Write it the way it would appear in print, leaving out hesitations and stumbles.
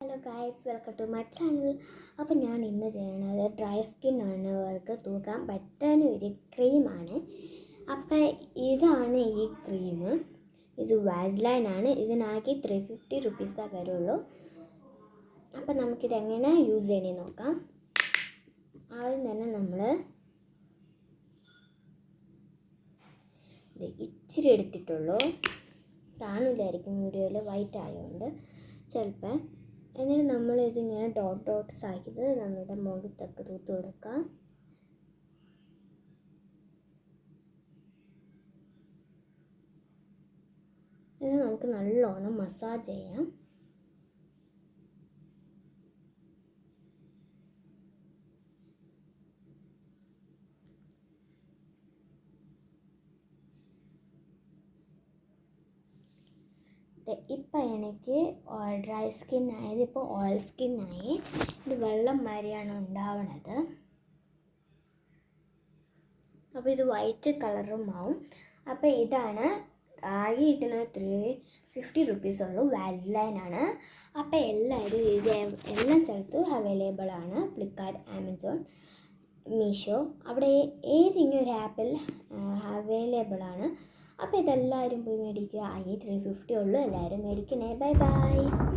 Hello guys, welcome to my channel. അപ്പോൾ ഞാൻ ഇന്ന് ചെയ്യണത് ഡ്രൈ സ്കിൻ ഉള്ളവർക്ക് തൂക്കാൻ പറ്റാൻ ഒരു ക്രീമാണ്. അപ്പോൾ ഇതാണ് ഈ ക്രീം. ഇത് വാസ്ലൈൻ ആണ്. ഇതിനാക്കി 350 റുപ്പീസേ വരുള്ളൂ. അപ്പോൾ നമുക്കിതെങ്ങനെ യൂസ് ചെയ്യണേ നോക്കാം. ആദ്യം തന്നെ നമ്മൾ ഇച്ചിരി എടുത്തിട്ടുള്ളൂ. കാണില്ലായിരിക്കും വീഡിയോയിൽ, വൈറ്റ് ആയതുകൊണ്ട് ചിലപ്പോൾ. എന്നിട്ട് നമ്മളിതിങ്ങനെ ഡോട്ട്സ് ആക്കിയത് നമ്മുടെ മുഖത്തൊക്കെ തൂത്ത് കൊടുക്കാം. ഇത് നമുക്ക് നല്ലോണം മസാജ് ചെയ്യാം. ഇപ്പം എനിക്ക് ഡ്രൈ സ്കിൻ ആയത്, ഇപ്പോൾ ഓയിൽ സ്കിന്നായി. ഇത് വെള്ളം മാതിരിയാണ് ഉണ്ടാവണത്. അപ്പോൾ ഇത് വൈറ്റ് കളറും ആവും. അപ്പോൾ ഇതാണ് ആകെ കിട്ടുന്നത് 350 റുപ്പീസ് ഉള്ളൂ. വാസ്ലൈൻ ആണ്. അപ്പോൾ എല്ലാവരും ഇത് എല്ലാ സ്ഥലത്തും അവൈലബിൾ ആണ്. ഫ്ലിപ്കാർട്ട്, ആമസോൺ, മീഷോ, അവിടെ ഏതെങ്കിലും ഒരു ആപ്പിൽ അവൈലബിൾ ആണ്. അപ്പോൾ ഇതെല്ലാവരും പോയി മേടിക്കുക. ആകെ 350 ഉള്ളൂ. എല്ലാവരും മേടിക്കണേ. Bye bye.